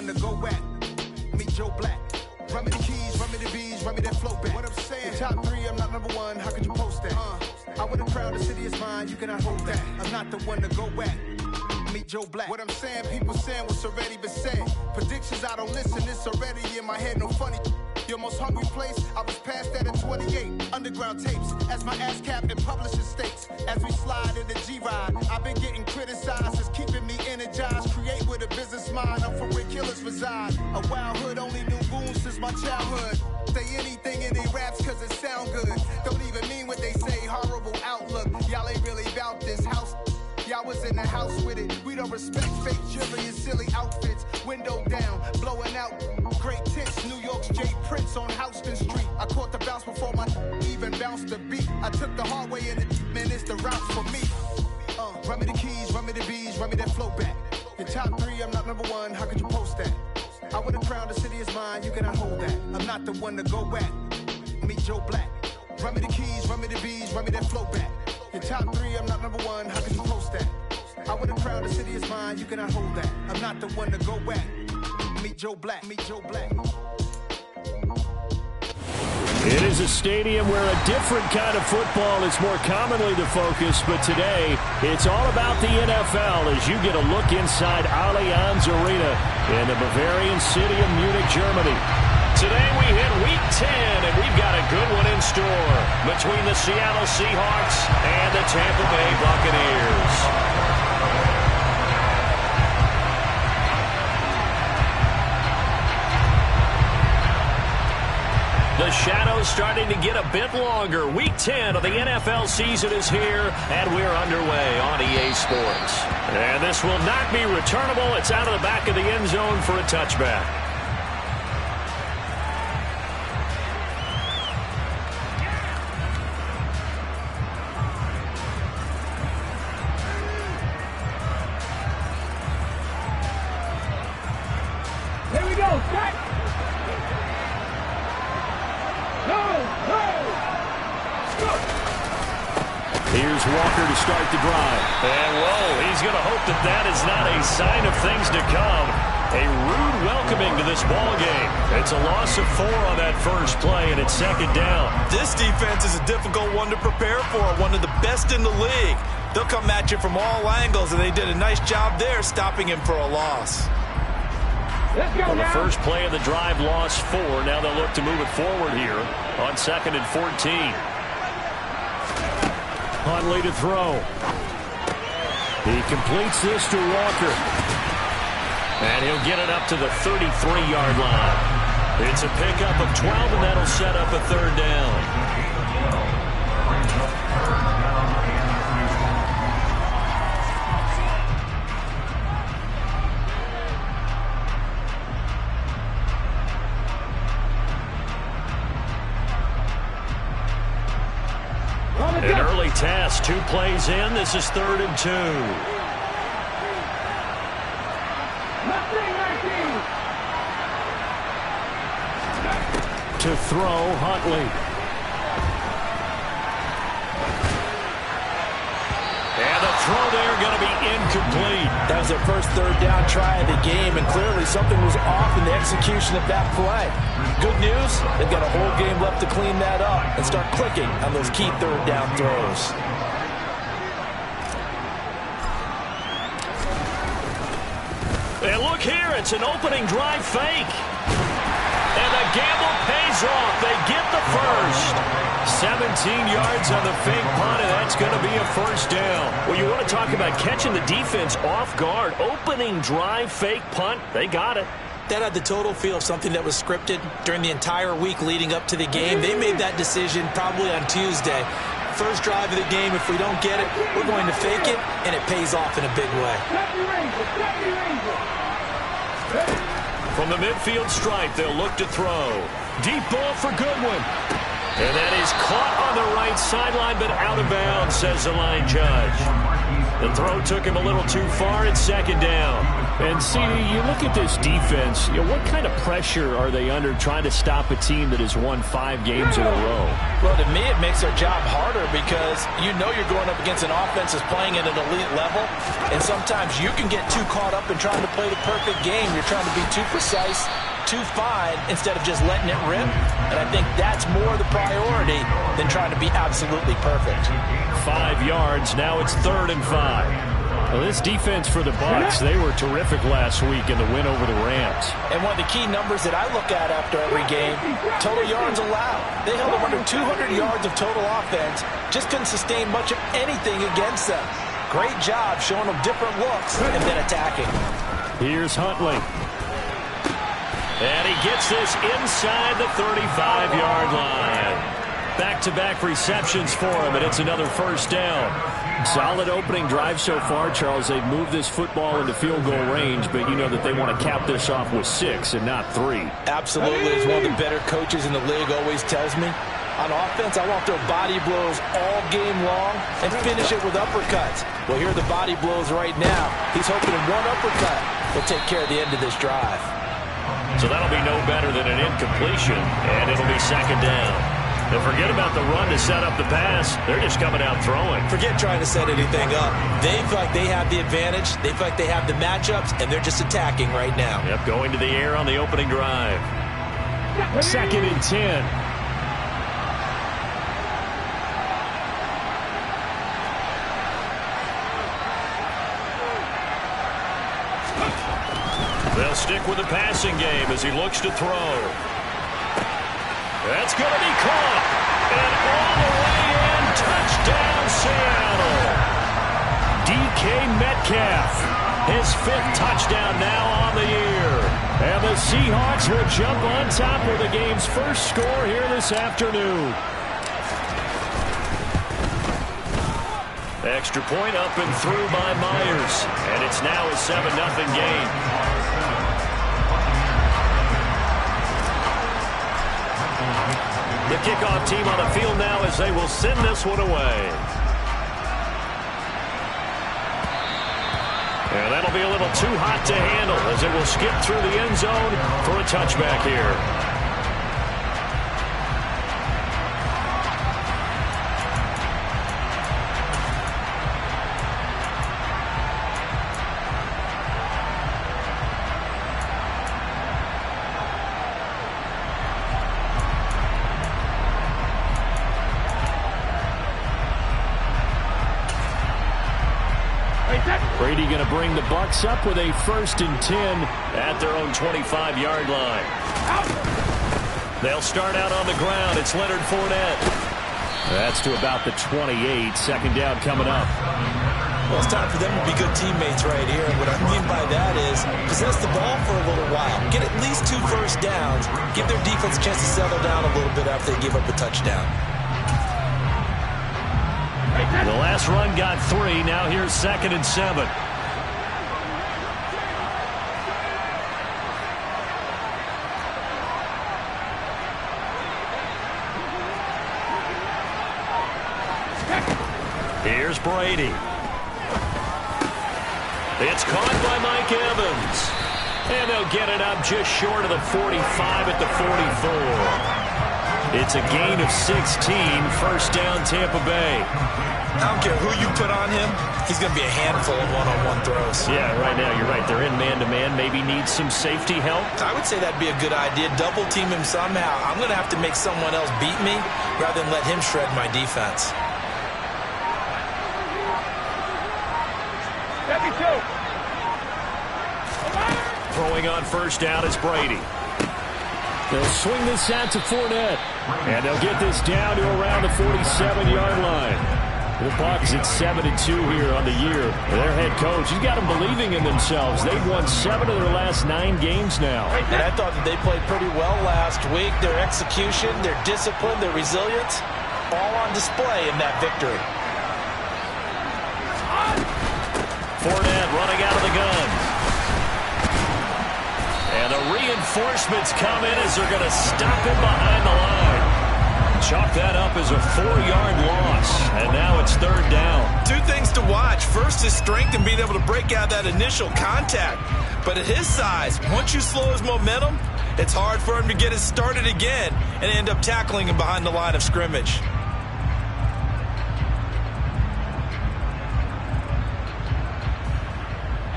one to go back. Meet Joe Black. Run me the keys, run me the bees, run me that flow back. What I'm saying, top 3, I'm not number 1, how could you post that? I would have crowned, the city is mine, you cannot hold that. I'm not the one to go back. Meet Joe Black. What I'm saying, people saying what's already been said. Predictions, I don't listen, it's already in my head, no funny. Your most hungry place, I was past that at 28. Underground tapes, as my ass cap in publishing states. As we slide in the G-Ride, I've been getting criticized, it's keeping me energized. Create with a business mind, I'm from where killers reside. A wild hood, only knew goons since my childhood. Say anything in they raps cause it sound good. Don't even mean what they say, horrible outlook. Y'all ain't really about this house. Y'all was in the house with it. We don't respect fake jewelry and silly outfits. Window down, blowing out great tits. New York's J. Prince on Houston Street. I caught the bounce before my even bounced the beat. I took the hard way in it, man, it's the route for me. Run me the keys, run me the bees, run me that flow back. Your top 3, I'm not number 1, how could you post that? I would have crowned, the city is mine, you cannot hold that. I'm not the one to go back. Meet Joe Black. Run me the keys, run me the bees, run me that flow back. Your top 3, I'm not number 1, how could you post that? I would have crowned, the city is mine, you cannot hold that. I'm not the one to go back. Meet Joe Black, meet Joe Black. It is a stadium where a different kind of football is more commonly the focus, but today it's all about the NFL as you get a look inside Allianz Arena in the Bavarian city of Munich, Germany. Today we hit Week 10, and we've got a good one in store between the Seattle Seahawks and the Tampa Bay Buccaneers. The shadow's starting to get a bit longer. Week 10 of the NFL season is here, and we're underway on EA Sports. And this will not be returnable. It's out of the back of the end zone for a touchback. Here we go, set! Here's Walker to start the drive. And, whoa, he's going to hope that that is not a sign of things to come. A rude welcoming to this ball game. It's a loss of 4 on that first play, and it's second down. This defense is a difficult one to prepare for, one of the best in the league. They'll come at you from all angles, and they did a nice job there stopping him for a loss. Let's go On the now. first play of the drive, lost 4. Now they'll look to move it forward here on 2nd and 14. Huntley to throw. He completes this to Walker. And he'll get it up to the 33-yard line. It's a pickup of 12, and that'll set up a third down. An early test, 2 plays in. This is 3rd and 2. To throw, Huntley. And the throw there going to be incomplete. That was their first third down try of the game, and clearly something was off in the execution of that play. Good news, they've got a whole game left to clean that up and start clicking on those key third down throws. And look here, it's an opening drive fake. And the gamble pays off. They get the first. 17 yards on the fake punt, and that's going to be a first down. Well, you want to talk about catching the defense off guard. Opening drive, fake punt, they got it. That had the total feel of something that was scripted during the entire week leading up to the game. They made that decision probably on Tuesday. First drive of the game, if we don't get it, we're going to fake it, and it pays off in a big way. From the midfield stripe, they'll look to throw. Deep ball for Goodwin. And that is caught on the right sideline, but out of bounds, says the line judge. The throw took him a little too far. It's second down. And, CD, you look at this defense, what kind of pressure are they under trying to stop a team that has won 5 games in a row? Well, to me, it makes their job harder because you know you're going up against an offense that's playing at an elite level, and sometimes you can get too caught up in trying to play the perfect game. You're trying to be too precise, too fine, instead of just letting it rip. And I think that's more the priority than trying to be absolutely perfect. 5 yards. Now it's 3rd and 5. Well, this defense for the Bucs, they were terrific last week in the win over the Rams. And one of the key numbers that I look at after every game, total yards allowed. They held them under 200 yards of total offense, just couldn't sustain much of anything against them. Great job showing them different looks and then attacking. Here's Huntley. And he gets this inside the 35-yard line. Back-to-back receptions for him, and it's another first down. Solid opening drive so far, Charles. They've moved this football into field goal range, but you know that they want to cap this off with 6 and not 3. Absolutely. As one of the better coaches in the league always tells me, on offense, I want to throw body blows all game long and finish it with uppercuts. Well, here are the body blows right now. He's hoping in one uppercut will take care of the end of this drive. So that'll be no better than an incompletion, and it'll be second down. And forget about the run to set up the pass. They're just coming out throwing. Forget trying to set anything up. They feel like they have the advantage. They feel like they have the matchups, and they're just attacking right now. Yep, going to the air on the opening drive. 2nd and 10. They'll stick with the passing game as he looks to throw. That's going to be caught. And all the way in, touchdown Seattle. DK Metcalf, his 5th touchdown now on the year. And the Seahawks will jump on top with the game's first score here this afternoon. Extra point up and through by Myers. And it's now a 7-0 game. The kickoff team on the field now as they will send this one away. And that'll be a little too hot to handle as it will skip through the end zone for a touchback here. Brady going to bring the Bucs up with a 1st and 10 at their own 25-yard line. They'll start out on the ground. It's Leonard Fournette. That's to about the 28. Second down coming up. Well, it's time for them to be good teammates right here. And what I mean by that is possess the ball for a little while. Get at least 2 first downs. Give their defense a chance to settle down a little bit after they give up a touchdown. The last run got 3. Now here's 2nd and 7. Here's Brady. It's caught by Mike Evans. And they'll get it up just short of the 45 at the 44. It's a gain of 16. First down, Tampa Bay. I don't care who you put on him. He's going to be a handful of one-on-one throws. Yeah, right now, you're right. They're in man-to-man. Maybe needs some safety help. I would say that'd be a good idea. Double team him somehow. I'm going to have to make someone else beat me rather than let him shred my defense. Throwing on first down is Brady. They'll swing this out to Fournette. And they'll get this down to around the 47-yard line. The Bucs at 7-2 here on the year. Their head coach, he's got them believing in themselves. They've won 7 of their last 9 games now. And I thought that they played pretty well last week. Their execution, their discipline, their resilience, all on display in that victory. Fournette running out of the gun. And the reinforcements come in as they're going to stop him behind the line. chalk that up as a 4-yard loss, and now it's third down. Two things to watch. First, his strength and being able to break out that initial contact. But at his size, once you slow his momentum, it's hard for him to get it started again and end up tackling him behind the line of scrimmage.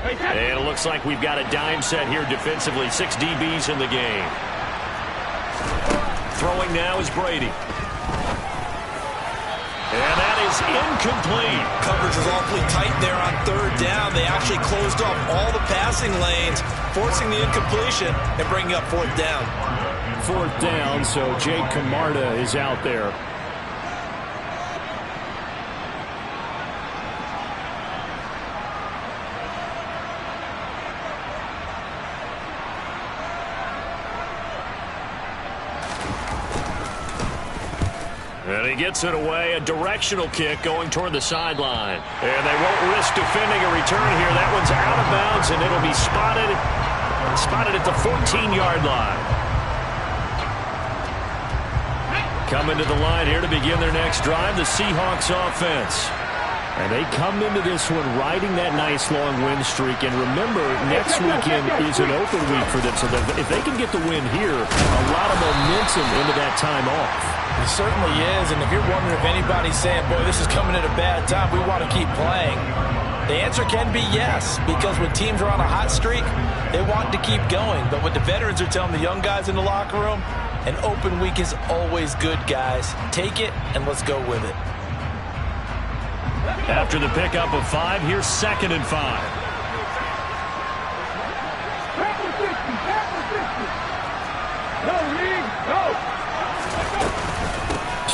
And it looks like we've got a dime set here defensively. 6 DBs in the game. Throwing now is Brady. And that is incomplete. Coverage was awfully tight there on third down. They actually closed off all the passing lanes, forcing the incompletion and bringing up fourth down. Fourth down, so Jake Camarda is out there. And he gets it away, a directional kick going toward the sideline. And they won't risk defending a return here. That one's out of bounds, and it'll be spotted at the 14-yard line. Coming to the line here to begin their next drive, the Seahawks offense. And they come into this one riding that nice long win streak. And remember, next weekend is an open week for them. So if they can get the win here, a lot of momentum into that time off. It certainly is. And if you're wondering if anybody's saying, boy, this is coming at a bad time, we want to keep playing, the answer can be yes. Because when teams are on a hot streak, they want to keep going. But what the veterans are telling the young guys in the locker room, an open week is always good, guys. Take it and let's go with it. After the pickup of 5, here's 2nd and 5.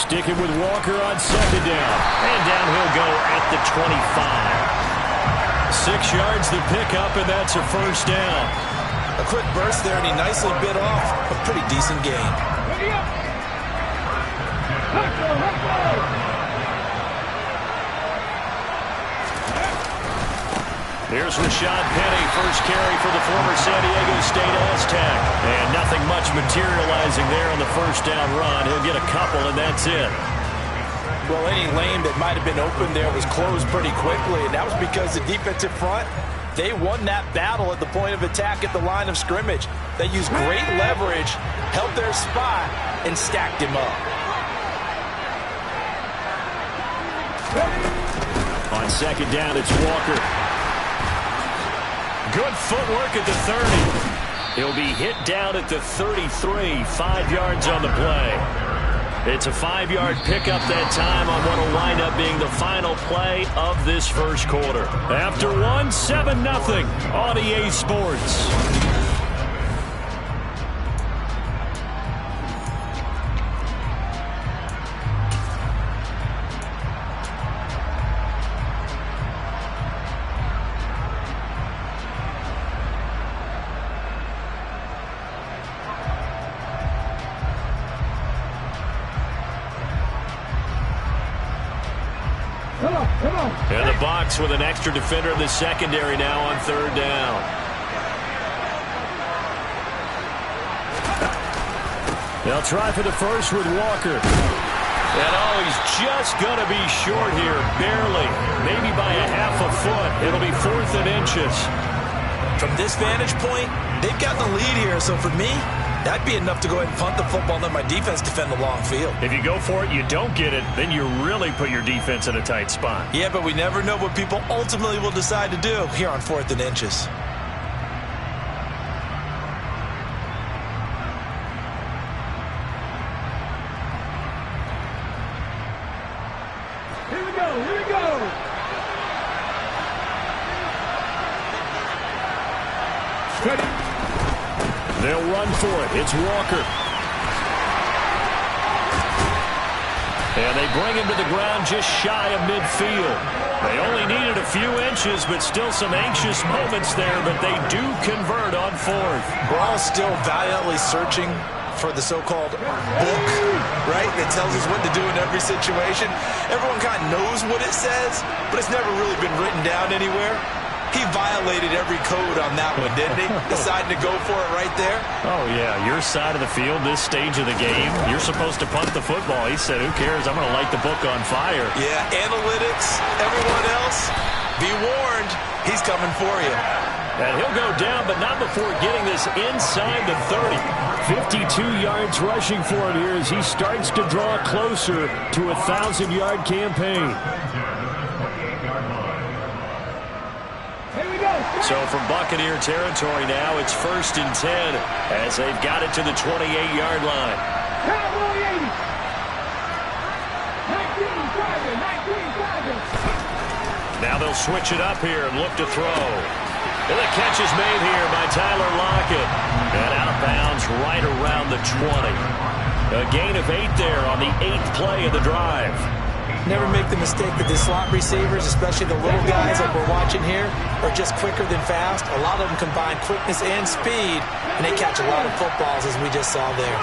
Sticking with Walker on 2nd down. And down he'll go at the 25. 6 yards the pickup, and that's a first down. A quick burst there, and he nicely bit off a pretty decent gain. Here's Rashad Penny, first carry for the former San Diego State Aztec. And nothing much materializing there on the first down run. He'll get a couple, and that's it. Well, any lane that might have been open there was closed pretty quickly, and that was because the defensive front, they won that battle at the point of attack at the line of scrimmage. They used great leverage, held their spot, and stacked him up. On 2nd down, it's Walker. Good footwork at the 30. He'll be hit down at the 33, 5 yards on the play. It's a 5-yard pickup that time on what will wind up being the final play of this first quarter. After one, 7-0 on EA Sports. In the box with an extra defender in the secondary now on 3rd down. They'll try for the first with Walker. And oh, he's just going to be short here, barely. Maybe by a half a foot. It'll be 4th and inches. From this vantage point, they've got the lead here. So for me, that'd be enough to go ahead and punt the football and let my defense defend the long field. If you go for it, you don't get it, then you really put your defense in a tight spot. Yeah, but we never know what people ultimately will decide to do here on 4th and inches. Here we go, here we go. Ready. They'll run for it. It's Walker. And they bring him to the ground just shy of midfield. They only needed a few inches, but still some anxious moments there, but they do convert on 4th. We're all still valiantly searching for the so-called book, right, that tells us what to do in every situation. Everyone kind of knows what it says, but it's never really been written down anywhere. He violated every code on that one, didn't he? Decided to go for it right there. Oh, yeah, your side of the field, this stage of the game, you're supposed to punt the football. He said, who cares? I'm going to light the book on fire. Yeah, analytics, everyone else, be warned, he's coming for you. And he'll go down, but not before getting this inside the 30. 52 yards rushing for him here as he starts to draw closer to a 1,000-yard campaign. So from Buccaneer territory now, it's 1st and 10 as they've got it to the 28-yard line. Now they'll switch it up here and look to throw. And the catch is made here by Tyler Lockett. And out of bounds right around the 20. A gain of 8 there on the 8th play of the drive. Never make the mistake that the slot receivers, especially the little guys like we're watching here, are just quicker than fast. A lot of them combine quickness and speed, and they catch a lot of footballs, as we just saw there.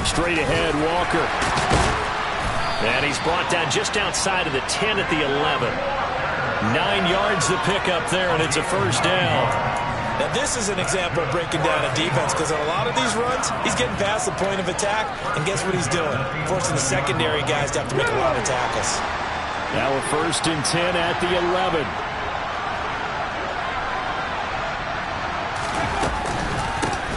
Straight ahead, Walker. And he's brought down just outside of the 10 at the 11. 9 yards the pickup there, and it's a first down. Now, this is an example of breaking down a defense because on a lot of these runs, he's getting past the point of attack, and guess what he's doing? Forcing the secondary guys to have to make a lot of tackles. Now a 1st and 10 at the 11.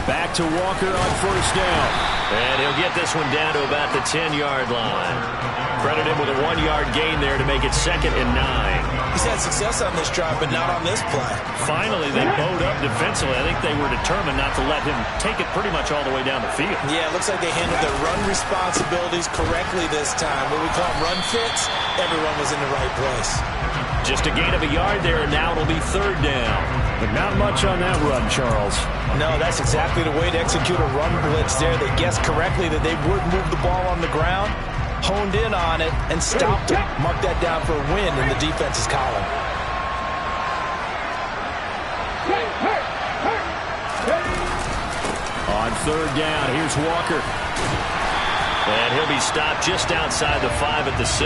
Back to Walker on first down. And he'll get this one down to about the 10-yard line. Credit him with a 1-yard gain there to make it 2nd and 9. He's had success on this drive, but not on this play. Finally, they bowed up defensively. I think they were determined not to let him take it pretty much all the way down the field. Yeah, it looks like they handled their run responsibilities correctly this time. What we call run fits, everyone was in the right place. Just a gain of a yard there, and now it'll be 3rd down. But not much on that run, Charles. No, that's exactly the way to execute a run blitz there. They guessed correctly that they would move the ball on the ground, honed in on it, and stopped it. Mark that down for a win in the defense's column. On 3rd down, here's Walker. And he'll be stopped just outside the 5 at the 6.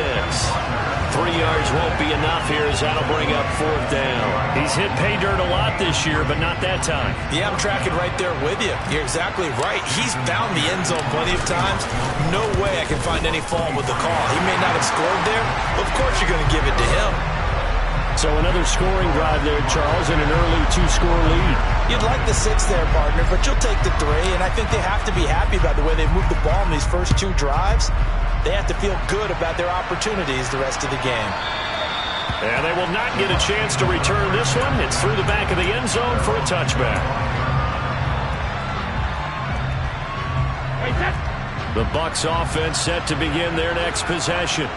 3 yards won't be enough here as that'll bring up 4th down. He's hit pay dirt a lot this year, but not that time. Yeah, I'm tracking right there with you. You're exactly right. He's found the end zone plenty of times. No way I can find any fault with the call. He may not have scored there, but of course you're going to give it to him. So another scoring drive there, Charles, and an early 2-score lead. You'd like the 6 there, partner, but you'll take the 3, and I think they have to be happy about the way they've moved the ball in these first 2 drives. They have to feel good about their opportunities the rest of the game. And they will not get a chance to return this one. It's through the back of the end zone for a touchback. The Bucs offense set to begin their next possession.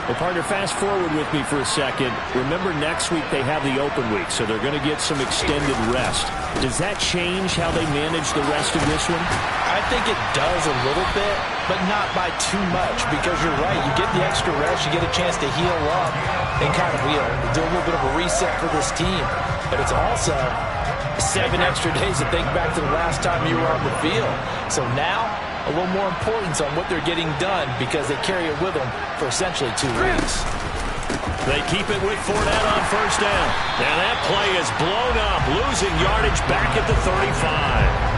Well, partner, fast forward with me for a second. Remember, next week they have the open week, so they're going to get some extended rest. Does that change how they manage the rest of this one? I think it does a little bit, but not by too much, because you're right. You get the extra rest, you get a chance to heal up and kind of do a little bit of a reset for this team. But it's also 7 extra days to think back to the last time you were on the field. So now, a little more importance on what they're getting done because they carry it with them for essentially 2 weeks. They keep it with Fournette on first down. Now that play is blown up, losing yardage back at the 35.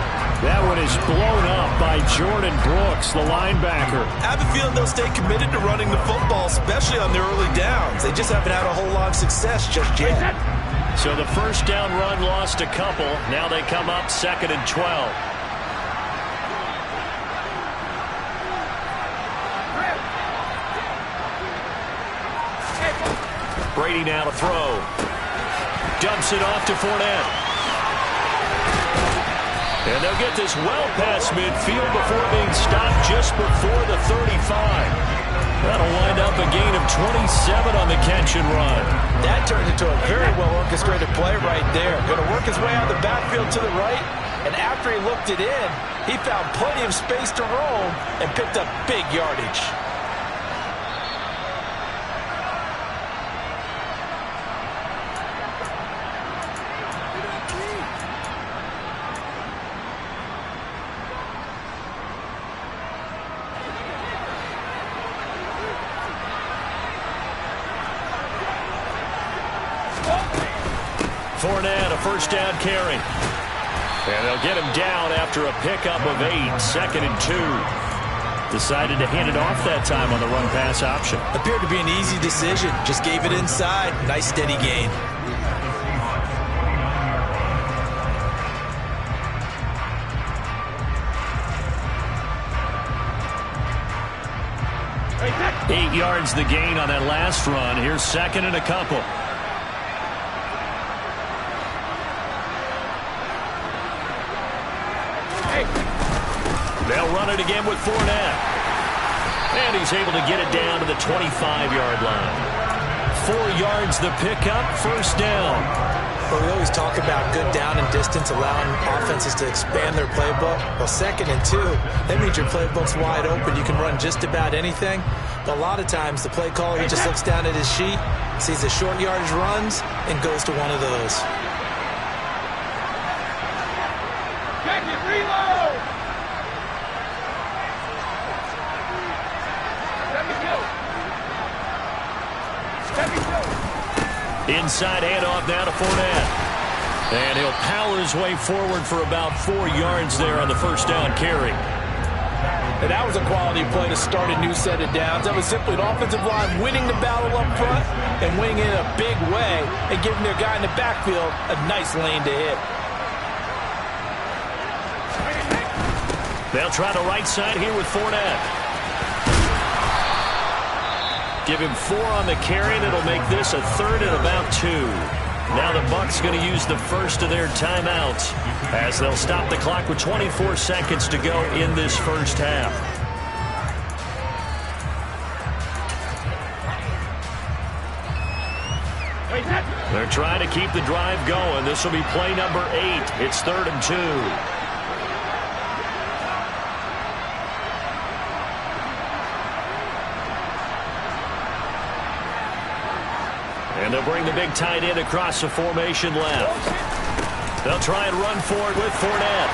That one is blown up by Jordan Brooks, the linebacker. I have a feeling they'll stay committed to running the football, especially on their early downs. They just haven't had a whole lot of success just yet. So the first down run lost a couple. Now they come up 2nd and 12. Brady now to throw. Dumps it off to Fournette. And they'll get this well past midfield before being stopped just before the 35. That'll wind up a gain of 27 on the catch and run. That turned into a very well orchestrated play right there. Going to work his way out of the backfield to the right. And after he looked it in, he found plenty of space to roam and picked up big yardage. first down carry. And they'll get him down after a pickup of 8, 2nd and 2. Decided to hand it off that time on the run-pass option. Appeared to be an easy decision. Just gave it inside. Nice steady gain. Eight yards the gain on that last run. Here's 2nd and a couple. They'll run it again with Fournette. And he's able to get it down to the 25-yard line. 4 yards the pickup, first down. Well, we always talk about good down and distance, allowing offenses to expand their playbook. Well, 2nd and 2, that means your playbook's wide open. You can run just about anything. But a lot of times, the play caller, he just looks down at his sheet, sees the short yardage runs, and goes to one of those. Check it, reload! Inside handoff now to Fournette. And he'll power his way forward for about 4 yards there on the first down carry. And that was a quality play to start a new set of downs. That was simply an offensive line winning the battle up front and winning it in a big way and giving their guy in the backfield a nice lane to hit. They'll try the right side here with Fournette. Give him 4 on the carry, and it'll make this a 3rd and about 2. Now the Bucs going to use the first of their timeouts as they'll stop the clock with 24 seconds to go in this first half. They're trying to keep the drive going. This will be play number 8. It's 3rd and 2. And they'll bring the big tight end across the formation left. They'll try and run for it with Fournette.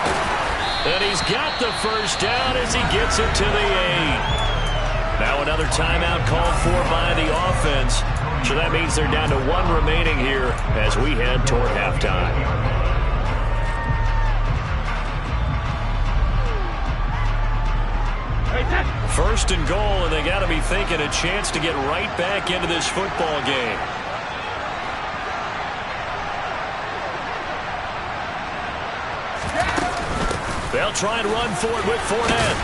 And he's got the first down as he gets it to the 8. Now another timeout called for by the offense. So that means they're down to 1 remaining here as we head toward halftime. First and goal, and they got to be thinking a chance to get right back into this football game. They'll try and run for it with Fournette.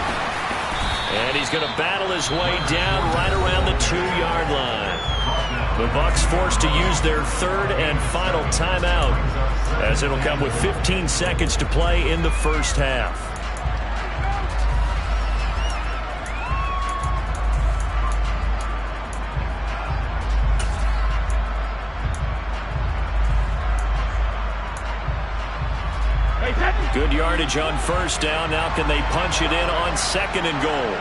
And he's going to battle his way down right around the 2-yard line. The Bucs forced to use their 3rd and final timeout as it'll come with 15 seconds to play in the first half. Good yardage on first down. Now can they punch it in on 2nd and goal?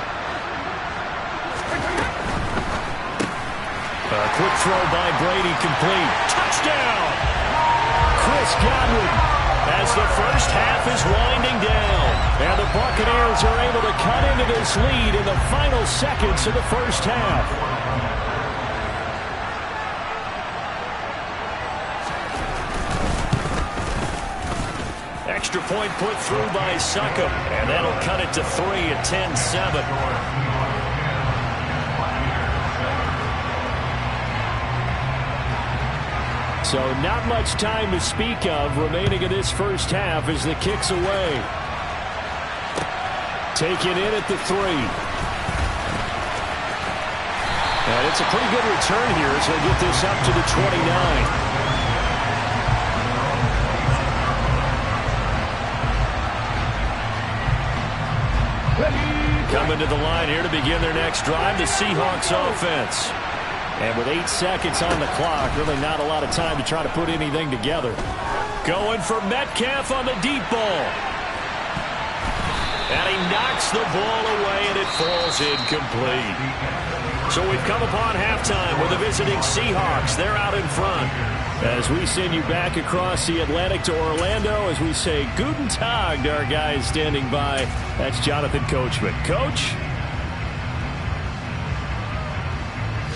A quick throw by Brady, complete. Touchdown! Chris Godwin as the first half is winding down. And the Buccaneers are able to cut into this lead in the final seconds of the first half. Extra point put through by Succop, and that'll cut it to 3 at 10-7. So not much time to speak of remaining in this first half as the kick's away. Taken in at the 3. And it's a pretty good return here as they get this up to the 29. Coming to the line here to begin their next drive, the Seahawks offense. And with 8 seconds on the clock, really not a lot of time to try to put anything together. Going for Metcalf on the deep ball. And he knocks the ball away, and it falls incomplete. So we've come upon halftime with the visiting Seahawks. They're out in front. As we send you back across the Atlantic to Orlando, as we say Guten Tag to our guys standing by. That's Jonathan Coachman. Coach?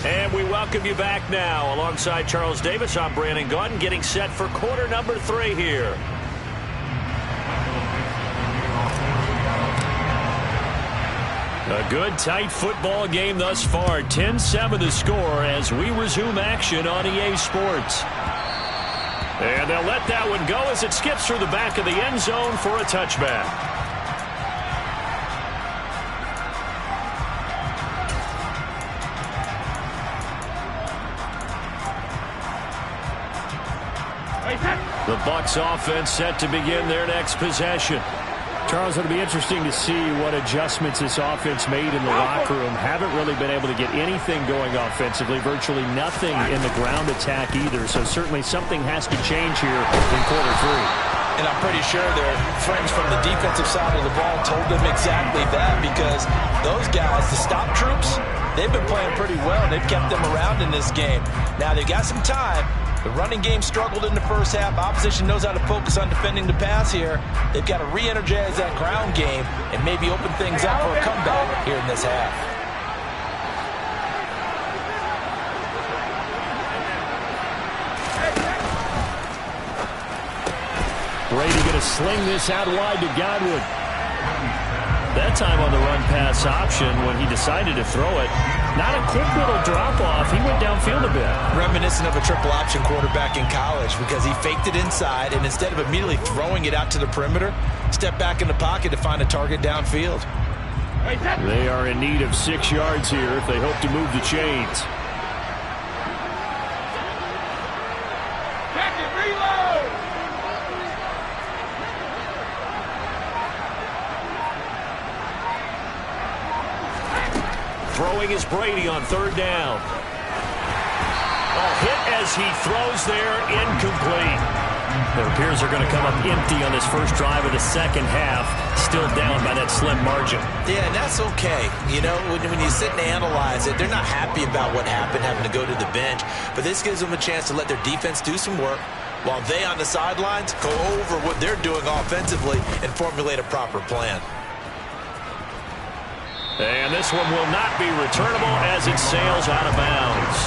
And we welcome you back now. Alongside Charles Davis, I'm Brandon Gaudin, getting set for quarter number 3 here. A good, tight football game thus far. 10-7 the score as we resume action on EA Sports. And they'll let that one go as it skips through the back of the end zone for a touchback. The Bucs offense set to begin their next possession. Charles, it'll be interesting to see what adjustments this offense made in the locker room. Haven't really been able to get anything going offensively, virtually nothing in the ground attack either. So certainly something has to change here in quarter 3. And I'm pretty sure their friends from the defensive side of the ball told them exactly that, because those guys, the stop troops, they've been playing pretty well. They've kept them around in this game. Now they've got some time. The running game struggled in the first half. Opposition knows how to focus on defending the pass here. They've got to re-energize that ground game and maybe open things up for a comeback here in this half. Brady going to sling this out wide to Godwin. That time on the run-pass option when he decided to throw it. Not a quick little drop-off. He went downfield a bit. Reminiscent of a triple option quarterback in college, because he faked it inside, and instead of immediately throwing it out to the perimeter, stepped back in the pocket to find a target downfield. They are in need of 6 yards here if they hope to move the chains. Throwing is Brady on 3rd down. Hit as he throws there, incomplete. It appears they're going to come up empty on this first drive of the second half, still down by that slim margin. Yeah, and that's okay. You know, when you sit and analyze it, they're not happy about what happened, having to go to the bench, but this gives them a chance to let their defense do some work while they on the sidelines go over what they're doing offensively and formulate a proper plan. And this one will not be returnable as it sails out of bounds.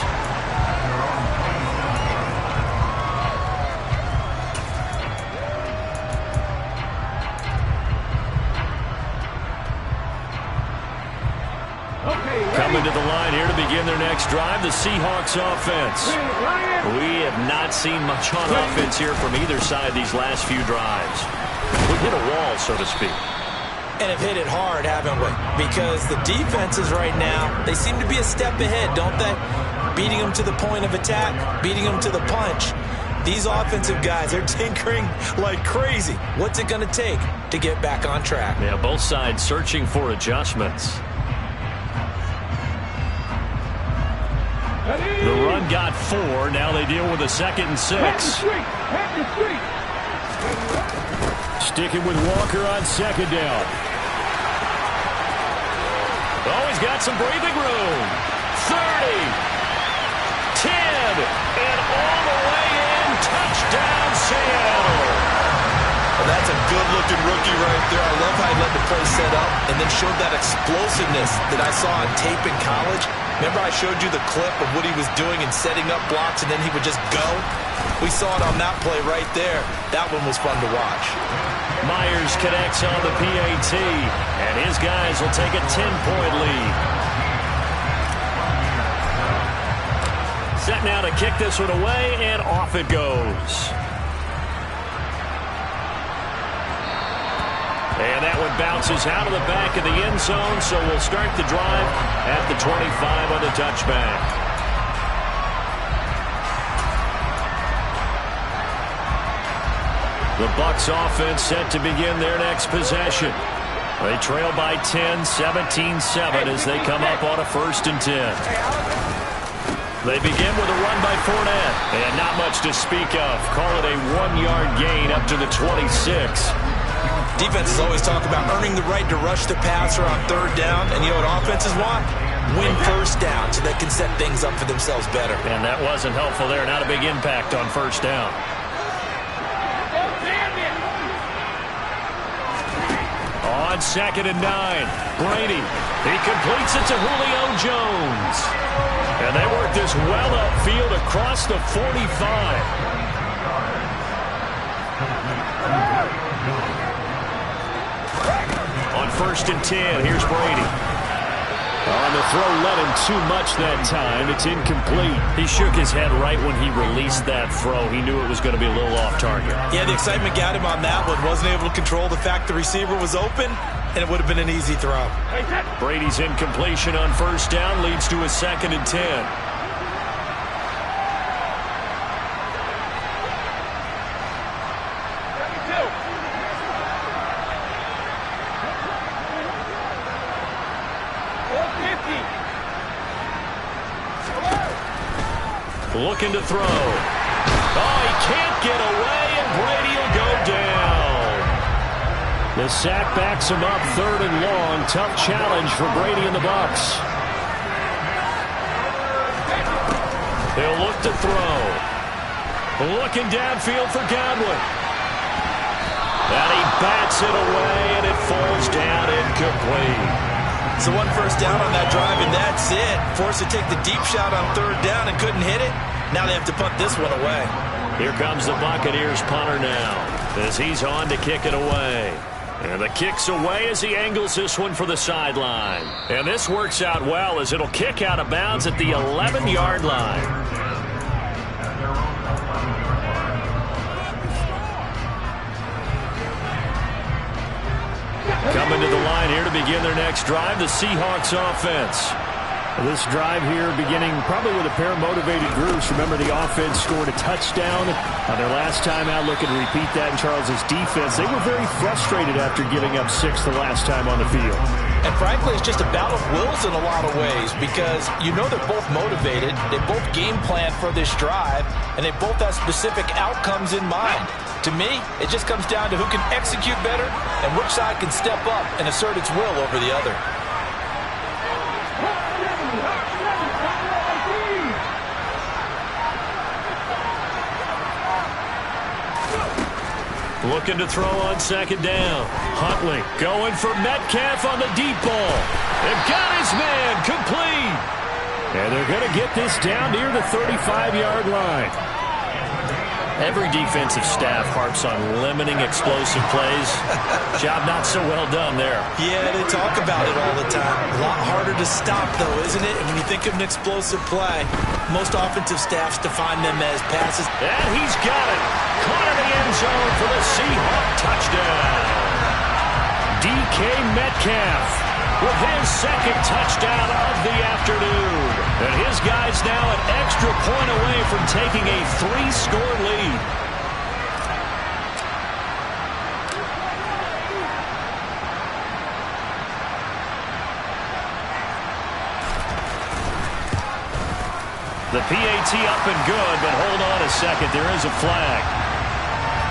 Coming to the line here to begin their next drive, the Seahawks offense. We have not seen much on offense here from either side these last few drives. We've hit a wall, so to speak. And have hit it hard, haven't we? Because the defenses right now, they seem to be a step ahead, don't they? Beating them to the point of attack, beating them to the punch. These offensive guys, they're tinkering like crazy. What's it going to take to get back on track? Yeah, both sides searching for adjustments. The run got 4. Now they deal with a 2nd and 6. Sticking with Walker on 2nd down. Oh, he's got some breathing room. 30. 10. And all the way in. Touchdown, Seattle. Well, that's a good-looking rookie right there. I love how he let the play set up and then showed that explosiveness that I saw on tape in college. Remember I showed you the clip of what he was doing and setting up blocks, and then he would just go? We saw it on that play right there. That one was fun to watch. Myers connects on the PAT, and his guys will take a 10-point lead. Set now to kick this one away, and off it goes. And that one bounces out of the back of the end zone, so we'll start the drive at the 25 on the touchback. The Bucs offense set to begin their next possession. They trail by 10, 17-7 as they come up on a 1st and 10. They begin with a run by Fournette, and not much to speak of. Call it a 1-yard gain up to the 26. Defenses always talk about earning the right to rush the passer on 3rd down, and you know what offenses want? Win 1st down so they can set things up for themselves better. And that wasn't helpful there. Not a big impact on 1st down. On 2nd and 9, Brady. He completes it to Julio Jones. And they work this well upfield across the 45. On 1st and 10, here's Brady. On the throw, led him too much that time. It's incomplete. He shook his head right when he released that throw. He knew it was going to be a little off target. Yeah, the excitement got him on that one. Wasn't able to control the fact the receiver was open, and it would have been an easy throw. Brady's incompletion on 1st down leads to a 2nd and 10. Looking to throw. Oh, he can't get away, and Brady will go down. The sack backs him up 3rd and long. Tough challenge for Brady and the Bucs. They'll look to throw. Looking downfield for Godwin. And he bats it away, and it falls down incomplete. So 1 first down on that drive, and that's it. Forced to take the deep shot on 3rd down and couldn't hit it. Now they have to punt this one away. Here comes the Buccaneers punter now as he's on to kick it away. And the kick's away as he angles this one for the sideline. And this works out well as it'll kick out of bounds at the 11-yard line. Coming to the line here to begin their next drive, the Seahawks offense. This drive here beginning probably with a pair of motivated groups. Remember, the offense scored a touchdown on their last time out. Looking to repeat that in Charles's defense. They were very frustrated after giving up 6 the last time on the field. And frankly, it's just a battle of wills in a lot of ways because you know they're both motivated. They both game plan for this drive, and they both have specific outcomes in mind. To me, it just comes down to who can execute better and which side can step up and assert its will over the other. Looking to throw on 2nd down. Huntley going for Metcalf on the deep ball. They've got his man complete. And they're going to get this down near the 35-yard line. Every defensive staff harps on limiting explosive plays. Job not so well done there. Yeah, they talk about it all the time. A lot harder to stop, though, isn't it? When you think of an explosive play, most offensive staffs define them as passes. And he's got it. Caught in the end zone for the Seahawk touchdown. DK Metcalf with his 2nd touchdown of the afternoon. And his guy's now an extra point away from taking a 3-score lead. The PAT up and good, but hold on a second. There is a flag.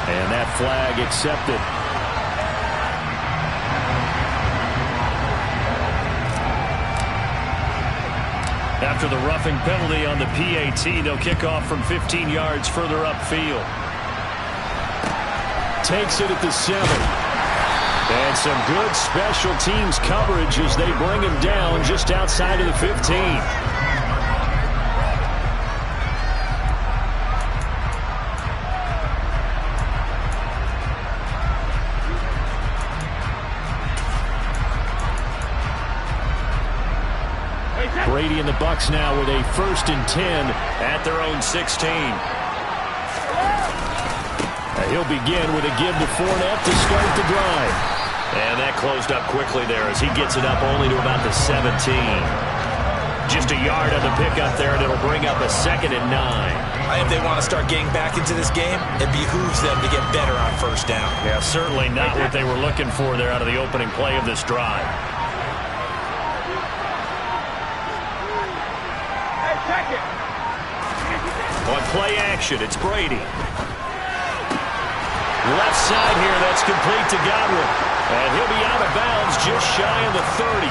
And that flag accepted. After the roughing penalty on the PAT, they'll kick off from 15 yards further upfield. Takes it at the 7. And some good special teams coverage as they bring him down just outside of the 15. Brady and the Bucs now with a 1st and 10 at their own 16. He'll begin with a give to Fournette to start the drive. And that closed up quickly there as he gets it up only to about the 17. Just a yard on the pickup there, and it'll bring up a 2nd and 9. If they want to start getting back into this game, it behooves them to get better on 1st down. Yeah, certainly not what they were looking for there out of the opening play of this drive. On play action, it's Brady. Left side here, that's complete to Godwin. And he'll be out of bounds just shy of the 30.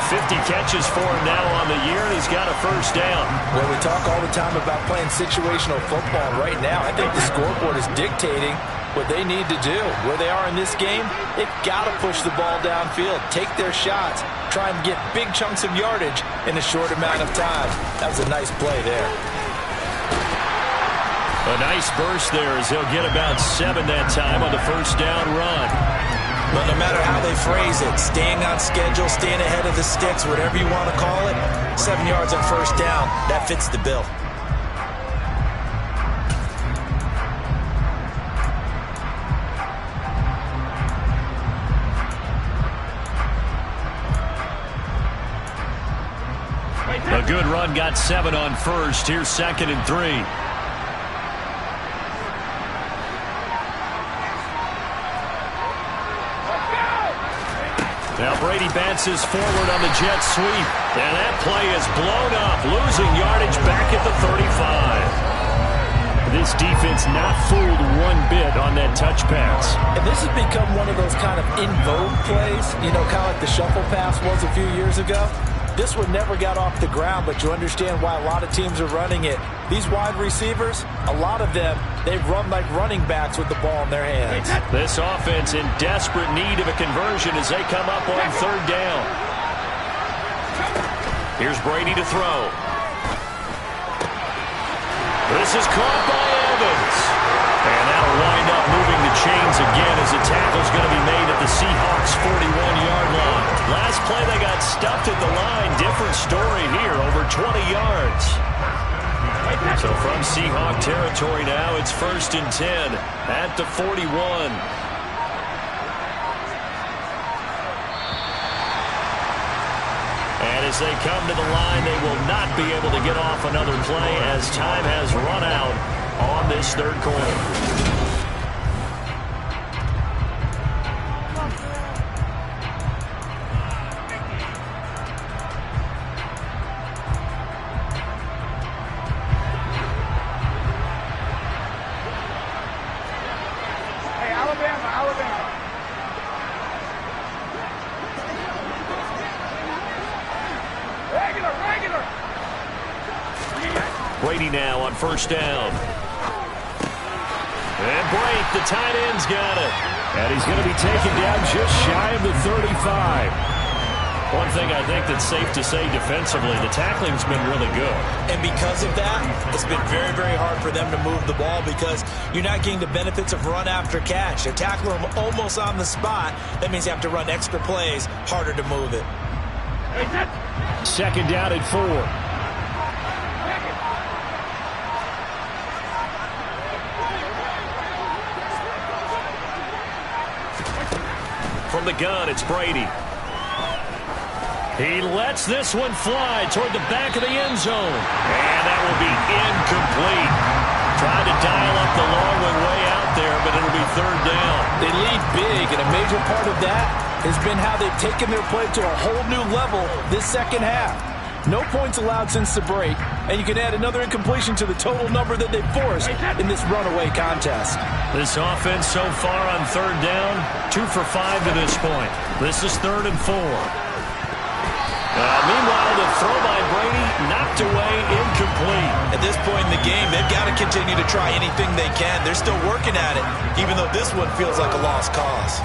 50 catches for him now on the year, and he's got a 1st down. Well, we talk all the time about playing situational football. Right now, I think the scoreboard is dictating what they need to do. Where they are in this game, they've got to push the ball downfield, take their shots, try and get big chunks of yardage in a short amount of time. That was a nice play there. A nice burst there as he'll get about 7 that time on the first down run. But no matter how they phrase it, staying on schedule, staying ahead of the sticks, whatever you want to call it, 7 yards on first down, that fits the bill. A good run got 7 on first. Here's 2nd and 3. Now Brady bounces forward on the jet sweep. And that play is blown up, losing yardage back at the 35. This defense not fooled one bit on that touch pass. And this has become one of those kind of in vogue plays, you know, kind of like the shuffle pass was a few years ago. This one never got off the ground, but you understand why a lot of teams are running it. These wide receivers, a lot of them, they run like running backs with the ball in their hands. This offense in desperate need of a conversion as they come up on 3rd down. Here's Brady to throw. This is caught by Evans. And that'll wind up moving the chains again as the tackle's going to be made at the Seahawks' 41-yard line. Last play they got stuffed at the line. Different story here, over 20 yards. So from Seahawk territory now, it's 1st and 10 at the 41. And as they come to the line, they will not be able to get off another play as time has run out on this 3rd quarter. Brady now on 1st down. And Brake, the tight end's got it. And he's going to be taken down just shy of the 35. One thing I think that's safe to say defensively, the tackling's been really good. And because of that, it's been very, very hard for them to move the ball because you're not getting the benefits of run after catch. They're tackling them almost on the spot. That means you have to run extra plays, harder to move it. 2nd down and 4. From the gun, it's Brady. He lets this one fly toward the back of the end zone. And that will be incomplete. Tried to dial up the long one way out there, but it'll be 3rd down. They lead big, and a major part of that has been how they've taken their play to a whole new level this 2nd half. No points allowed since the break, and you can add another incompletion to the total number that they forced in this runaway contest. This offense so far on 3rd down, 2 for 5 to this point. This is 3rd and 4. Meanwhile, the throw by Brady knocked away, incomplete. At this point in the game, they've got to continue to try anything they can. They're still working at it, even though this one feels like a lost cause.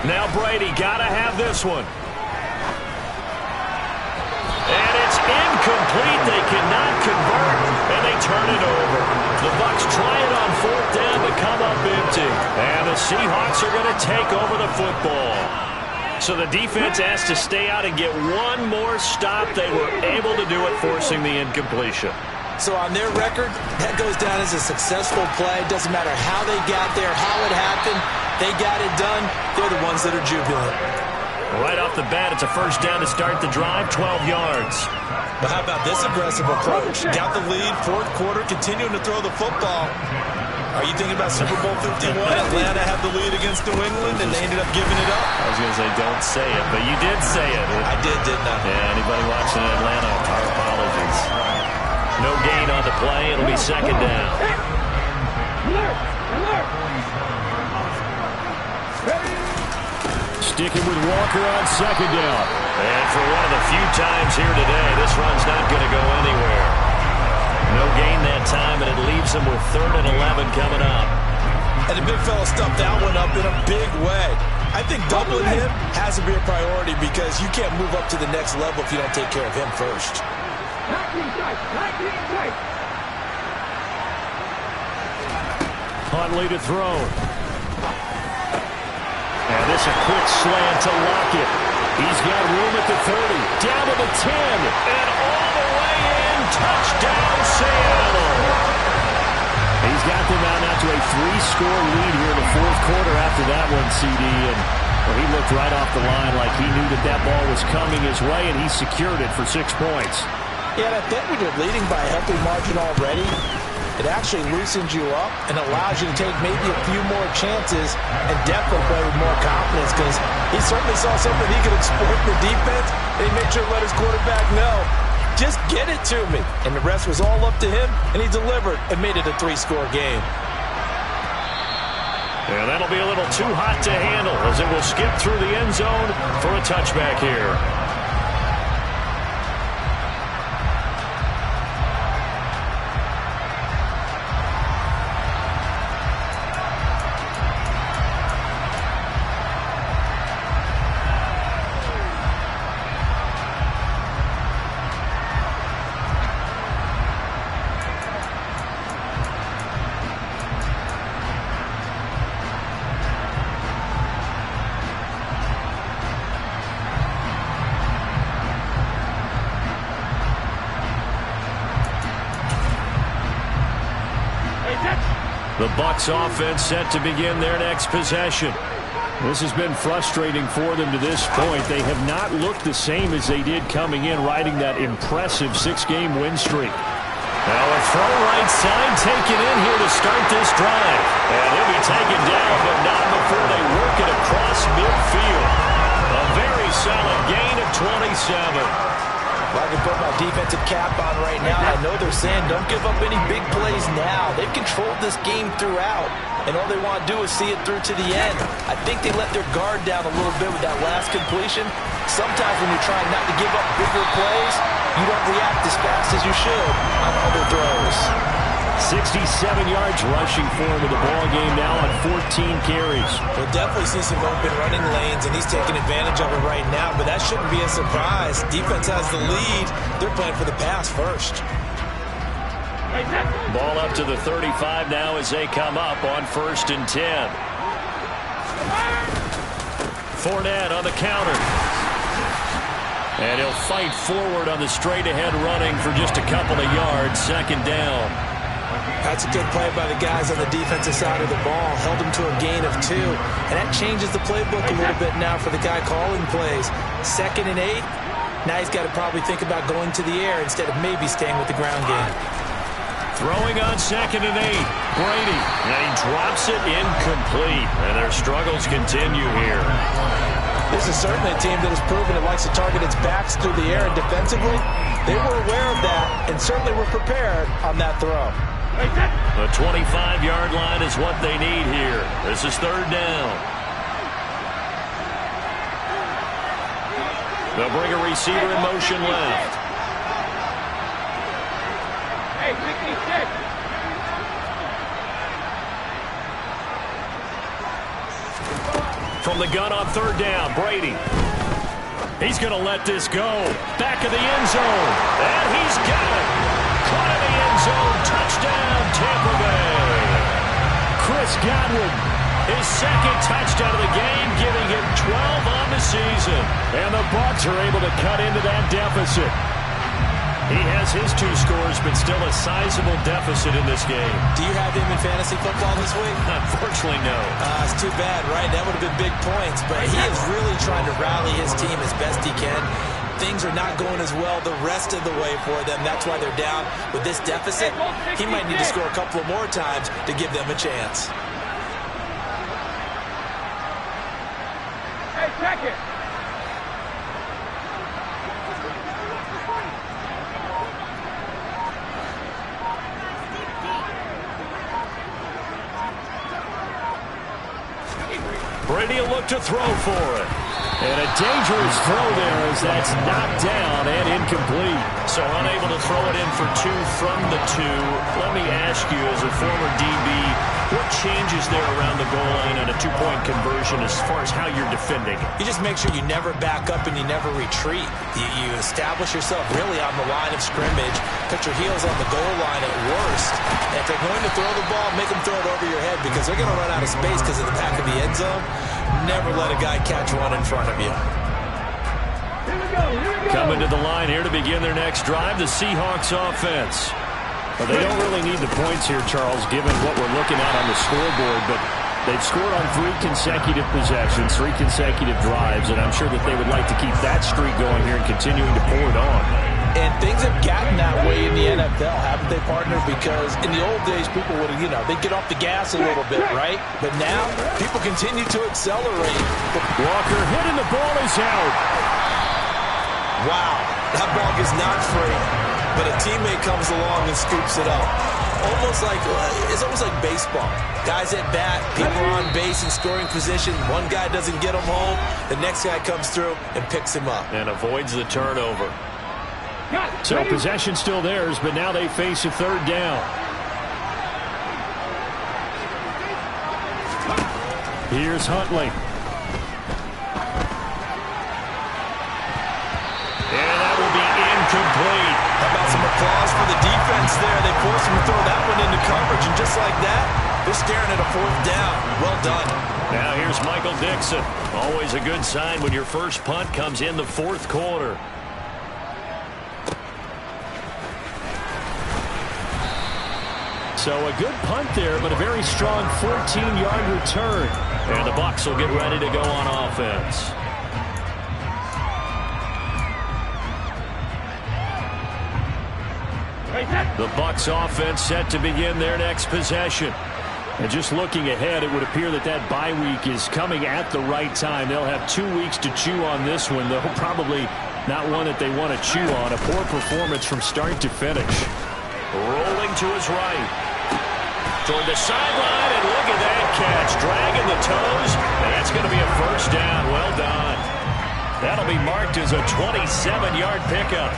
Now Brady got to have this one. And it's incomplete. They cannot convert, and they turn it over. The Bucs try it on 4th down to come up empty. And the Seahawks are going to take over the football. So the defense has to stay out and get one more stop. They were able to do it, forcing the incompletion. So on their record, that goes down as a successful play. Doesn't matter how they got there, how it happened. They got it done. They're the ones that are jubilant. Right off the bat, it's a 1st down to start the drive, 12 yards. But how about this aggressive approach? Got the lead, 4th quarter, continuing to throw the football. Are you thinking about Super Bowl 51? Atlanta had the lead against New England, and they ended up giving it up. I was going to say, don't say it, but you did say it. I did, didn't I? Yeah, anybody watching Atlanta, our apologies. No gain on the play. It'll be second down. Sticking with Walker on second down. And for one of the few times here today, this run's not going to go anywhere. No gain that time, and it leaves them with 3rd and 11 coming up. And the big fella stuffed that one up in a big way. I think doubling him has to be a priority because you can't move up to the next level if you don't take care of him first. Huntley to throw. And this a quick slant to Lockett. He's got room at the 30. Down to the 10. And all the way in. Touchdown, Seattle. He's got them out now to a 3-score lead here in the 4th quarter after that one, CD. And well, he looked right off the line like he knew that that ball was coming his way, and he secured it for 6 points. Yeah, and I think when you're leading by a healthy margin already, it actually loosens you up and allows you to take maybe a few more chances and definitely play with more confidence because he certainly saw something he could exploit in the defense, and he made sure to let his quarterback know, just get it to me. And the rest was all up to him, and he delivered and made it a 3-score game. Yeah, that'll be a little too hot to handle as it will skip through the end zone for a touchback here. The Bucs offense set to begin their next possession. This has been frustrating for them to this point. They have not looked the same as they did coming in, riding that impressive 6-game win streak. Now a throw right side taken in here to start this drive. And he'll be taken down, but not before they work it across midfield. A very solid gain of 27. Well, I can put my defensive cap on right now. I know they're saying don't give up any big plays now. They've controlled this game throughout, and all they want to do is see it through to the end. I think they let their guard down a little bit with that last completion. Sometimes when you're trying not to give up bigger plays, you don't react as fast as you should on other throws. 67 yards rushing for him in the ball game now on 14 carries. We'll definitely see some open running lanes, and he's taking advantage of it right now, but that shouldn't be a surprise. Defense has the lead. They're playing for the pass first. Ball up to the 35 now as they come up on 1st and 10. Fournette on the counter. And he'll fight forward on the straight-ahead running for just a couple of yards. 2nd down. That's a good play by the guys on the defensive side of the ball. Held him to a gain of 2. And that changes the playbook a little bit now for the guy calling plays. 2nd and 8. Now he's got to probably think about going to the air instead of maybe staying with the ground game. Throwing on 2nd and 8. Brady. And he drops it incomplete. And their struggles continue here. This is certainly a team that has proven it likes to target its backs through the air and defensively. They were aware of that and certainly were prepared on that throw. The 25-yard line is what they need here. This is 3rd down. They'll bring a receiver in motion left. Hey, 66. From the gun on 3rd down, Brady. He's going to let this go. Back of the end zone. And he's got it. Caught in the end zone. Touchdown, Tampa Bay. Chris Godwin, his 2nd touchdown of the game, giving him 12 on the season. And the Bucs are able to cut into that deficit. He has his 2 scores, but still a sizable deficit in this game. Do you have him in fantasy football this week? Unfortunately, no. It's too bad, right? That would have been big points, but he is really trying to rally his team as best he can. Things are not going as well the rest of the way for them. That's why they're down with this deficit. He might need to score a couple of more times to give them a chance. Hey, check it. Brady will look to throw for it. And a dangerous throw there as that's knocked down and incomplete. So unable to throw it in for 2 from the 2. Let me ask you, as a former DB, what changes there around the goal line on a 2-point conversion as far as how you're defending? You just make sure you never back up and you never retreat. You establish yourself really on the line of scrimmage, put your heels on the goal line at worst. And if they're going to throw the ball, make them throw it over your head because they're going to run out of space because of the back of the end zone. Never let a guy catch one in front of you. Coming to the line here to begin their next drive, the Seahawks offense. Well, they don't really need the points here, Charles, given what we're looking at on the scoreboard, but they've scored on 3 consecutive possessions, 3 consecutive drives, and I'm sure that they would like to keep that streak going here and continuing to pour it on. And things have gotten that way in the NFL, haven't they, partner? Because in the old days, people would, they'd get off the gas a little bit, right? But now, people continue to accelerate. Walker hit and the ball is out. Wow, that ball is not free. But a teammate comes along and scoops it up. It's almost like baseball. Guys at bat, people are on base in scoring position. One guy doesn't get him home. The next guy comes through and picks him up. And avoids the turnover. So possession still theirs, but now they face a 3rd down. Here's Huntley. And that will be incomplete. How about some applause for the defense there? They forced him to throw that one into coverage, and just like that, they're staring at a 4th down. Well done. Now here's Michael Dixon. Always a good sign when your first punt comes in the 4th quarter. So a good punt there, but a very strong 14-yard return. And the Bucs will get ready to go on offense. The Bucs offense set to begin their next possession. And just looking ahead, it would appear that that bye week is coming at the right time. They'll have 2 weeks to chew on this one, though probably not one that they want to chew on. A poor performance from start to finish. Rolling to his right. Toward the sideline, and look at that catch. Dragging the toes, and that's going to be a 1st down. Well done. That'll be marked as a 27-yard pickup.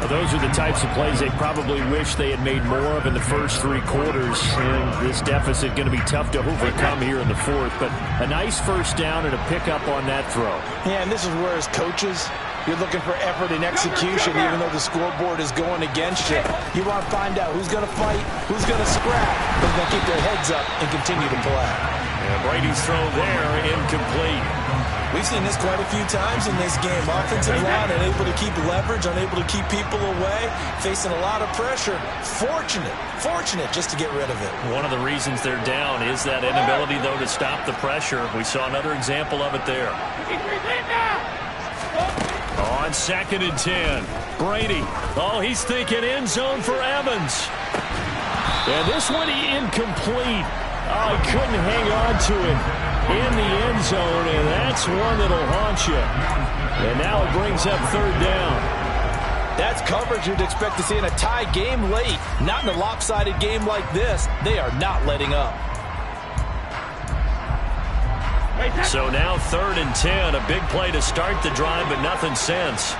Well, those are the types of plays they probably wish they had made more of in the first 3 quarters. And this deficit going to be tough to overcome here in the 4th. But a nice 1st down and a pickup on that throw. Yeah, and this is where, as coaches, you're looking for effort and execution, even though the scoreboard is going against you. You want to find out who's going to fight, who's going to scrap, who's going to keep their heads up and continue to play. And Brady's throw there, incomplete. We've seen this quite a few times in this game. Offensive line unable to keep leverage, unable to keep people away, facing a lot of pressure. Fortunate just to get rid of it. One of the reasons they're down is that inability, though, to stop the pressure. We saw another example of it there. On 2nd and 10, Brady. Oh, he's thinking end zone for Evans. And this one incomplete. Oh, he couldn't hang on to it in the end zone, and that's one that'll haunt you. And now it brings up 3rd down. That's coverage you'd expect to see in a tie game late. Not in a lopsided game like this. They are not letting up. So now 3rd and 10, a big play to start the drive, but nothing since.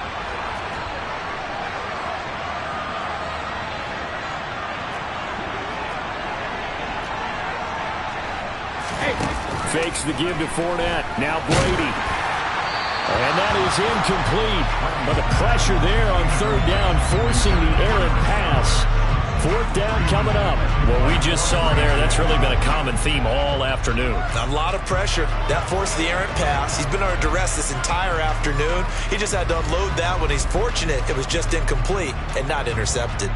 Fakes the give to Fournette. Now Brady. And that is incomplete. But the pressure there on 3rd down, forcing the errant pass. 4th down coming up. What we just saw there, that's really been a common theme all afternoon. A lot of pressure. That forced the errant pass. He's been under duress this entire afternoon. He just had to unload that one. He's fortunate it was just incomplete and not intercepted.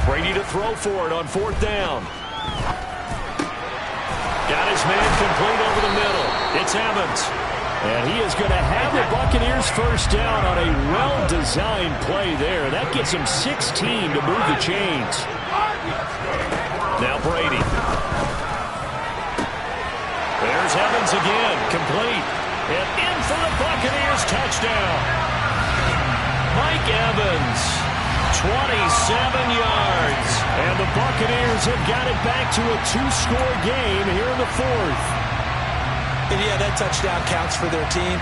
Brady to throw for it on 4th down. Got his man complete over the middle. It's Evans. And he is going to have the Buccaneers first down on a well-designed play there. That gets him 16 to move the chains. Now Brady. There's Evans again, complete. And in for the Buccaneers touchdown. Mike Evans, 27 yards. And the Buccaneers have got it back to a 2-score game here in the fourth. And yeah, that touchdown counts for their team,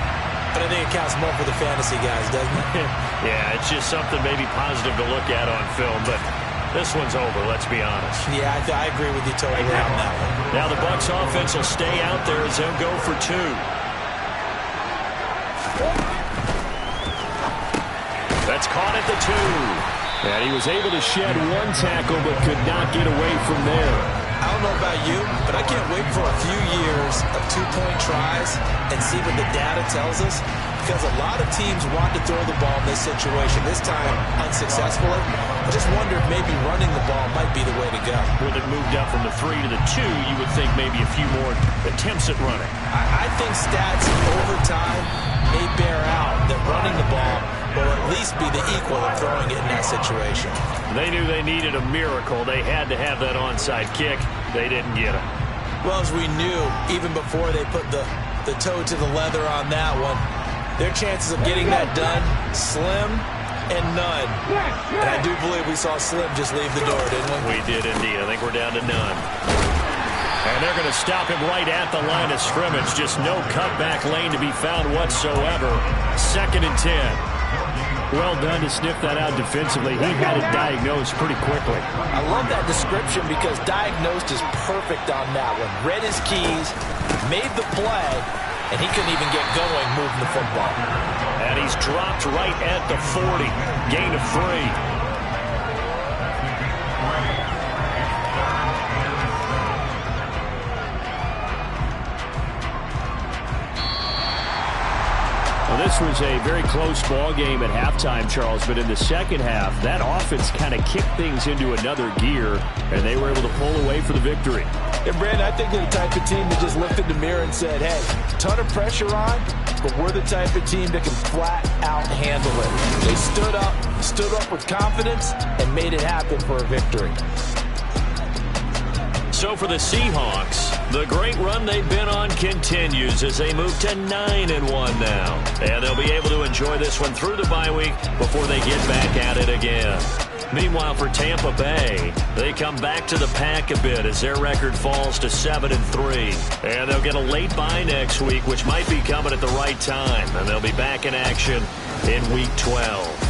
but I think it counts more for the fantasy guys, doesn't it? Yeah, it's just something maybe positive to look at on film, but this one's over, let's be honest. Yeah, I agree with you totally on that one. Now the Bucs offense will stay out there as they'll go for 2. That's caught at the 2. And he was able to shed 1 tackle but could not get away from there. I don't know about you, but I can't wait for a few years of 2-point tries and see what the data tells us, because a lot of teams want to throw the ball in this situation, this time unsuccessfully. I just wonder if maybe running the ball might be the way to go. With it moved up from the 3 to the 2, you would think maybe a few more attempts at running. I think stats over time may bear out that running the ball will at least be the equal of throwing it in that situation. They knew they needed a miracle. They had to have that onside kick. They didn't get it. Well, as we knew, even before they put the toe to the leather on that one, their chances of getting that done, slim and none. And I do believe we saw Slim just leave the door, didn't we? We did indeed. I think we're down to none. And they're going to stop him right at the line of scrimmage. Just no cutback lane to be found whatsoever. 2nd and 10. Well done to sniff that out defensively. He had it diagnosed pretty quickly. I love that description because diagnosed is perfect on that one. Read his keys, made the play, and he couldn't even get going moving the football. And he's dropped right at the 40. Gain of 3. This was a very close ball game at halftime, Charles, but in the second half, that offense kind of kicked things into another gear, and they were able to pull away for the victory. And, Brandon, I think they're the type of team that just looked in the mirror and said, hey, ton of pressure on, but we're the type of team that can flat out handle it. They stood up with confidence and made it happen for a victory. So for the Seahawks, the great run they've been on continues as they move to 9-1 now. And they'll be able to enjoy this one through the bye week before they get back at it again. Meanwhile, for Tampa Bay, they come back to the pack a bit as their record falls to 7-3. And they'll get a late bye next week, which might be coming at the right time. And they'll be back in action in Week 12.